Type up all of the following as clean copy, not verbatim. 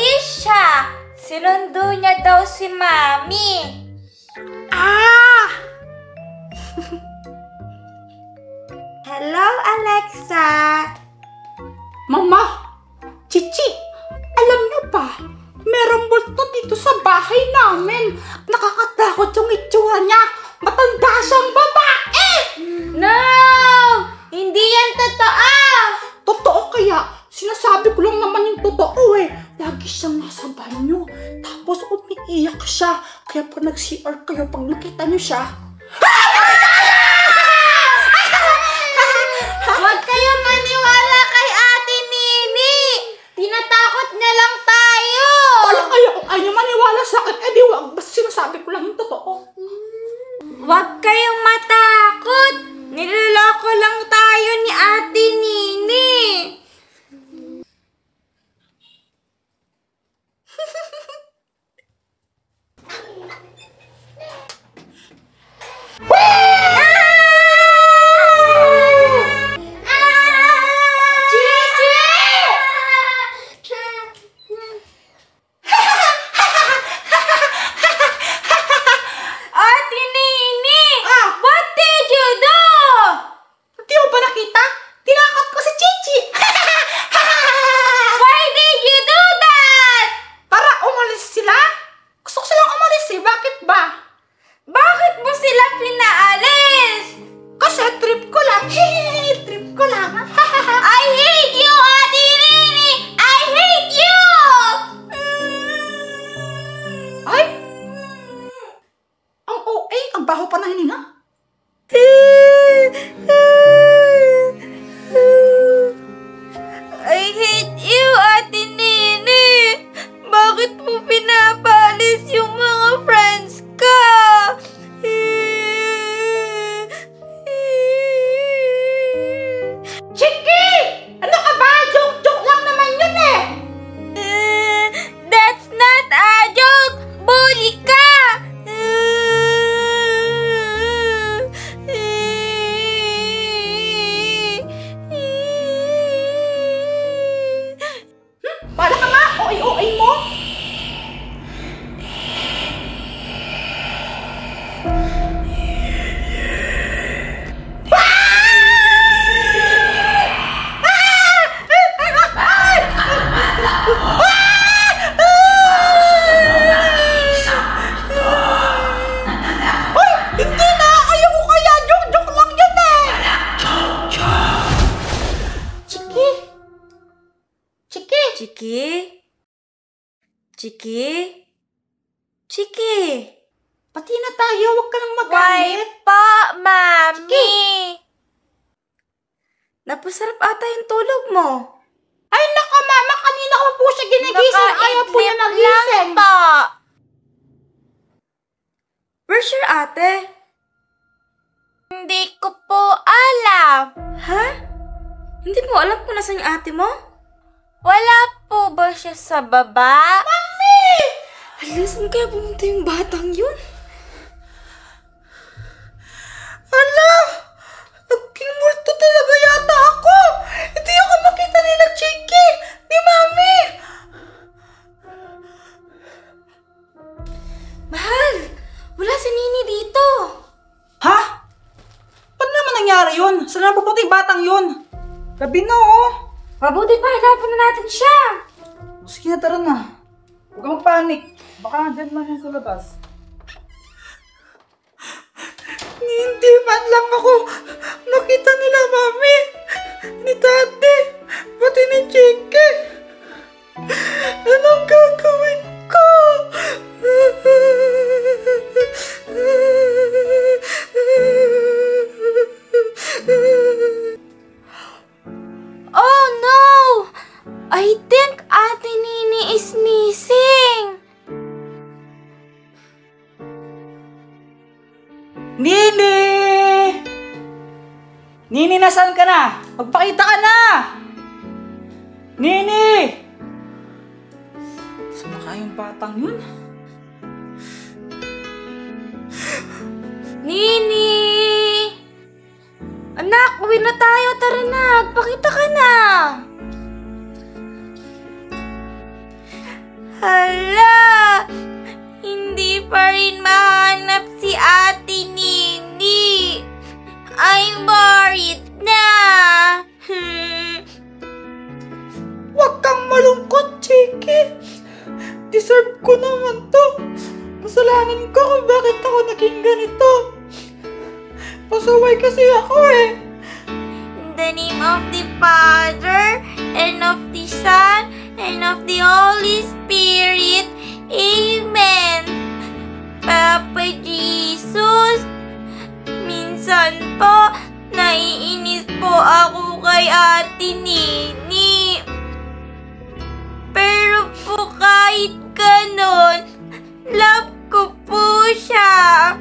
Umalis siya. Sinundo niya daw si Mami. Hello, Alexa. Mama, Chichi, alam niyo ba, merong multo dito sa bahay namin. Nakakatakot yung itsura niya. Matanda siyang babae. No! Hindi yan totoo. Totoo kaya? Sinasabi ko lang naman yung totoo eh. Lagi siyang nasa banyo. Tapos umiiyak siya. Kaya pag nag-CR kayo, pag nakita niyo siya, Huwag kayong maniwala kay Ate Nini. Tinatakot niya lang tayo. wala kayo kung ayaw maniwala sa akin. Eh di wag, basta sinasabi ko lang yung totoo. Huwag kayong matakot. Niloloko lang tayo ni Ate Nini. Ate Nini! What did you do? Di mo ba nakita? Tinakot ko si Chichi. Why did you do that? Para umalis sila? Gusto ko silang umalis eh. Bakit ba? Bakit mo sila pinaalis? Kasi trip ko lang. Trip ko lang. I hate you, Ate Nini! I hate you! Ay! Ang OA, ang baho pa ng hininga. I hate you, Ate Nini! Bakit mo pinapalis yung mga friends ka? Chiki! Ano ka ba? Joke lang naman yun eh. That's not a joke! Bully ka! Para ka nga, OA mo. Hindi na! Ayoko kaya! Joke lang yun eh! Chiki! Chiki! Chiki? Chiki? Chiki? Pati na tayo, huwag ka nang Why magalit. pa, Mami? Napasarap ata yung tulog mo. Ay nako mama, kanina ko po siya ginigising. Ayaw po niya Nakaidlip magising. lang po. Where's your ate? Hindi ko po alam. Ha? Hindi mo alam kung nasan yung ate mo? Wala po ba siya sa baba? Mami! Hala, saan kaya pumunta yung batang yun? Hala! Nagking multo talaga yata ako. Hindi ako makita ni na Chiki. Ni Mami. Mahal! Wala si Nini dito. Ha? Paano naman nangyari yun? Saan na pupunta yung batang yun? Gabi na oh. Mabuti pa, hanapin na natin siya. Sige na, tara na. Huwag kang magpanik. Baka dyan man yan sa labas. Hindi man lang ako nakita nila, Mami. Ni Tate. Pati ni Chiki. Anong gagawin ko? Oh no! I think Ate Nini is missing. Nini! Nini, nasaan ka na? Magpakita ka na! Nini! Saan na kayong batang yun? Nini! Anak, uwi na tayo. Tara na, magpakita ka na. Hala! Hindi pa rin mahanap si Ate Nini. I'm worried na. Huwag kang malungkot, Chiki. Deserve ko naman to. Kasalanan ko kung bakit ako naging ganito. Pasaway kasi ako eh. In the name of the Father, and of the Son, and of the Holy Spirit. Amen. Papa Jesus, minsan po, naiinis po ako kay Ate Nini. Pero po kahit ganon, love ko po siya.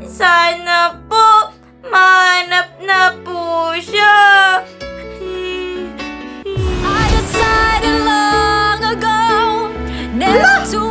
Sana po, mahanap na po siya. I decided long ago never to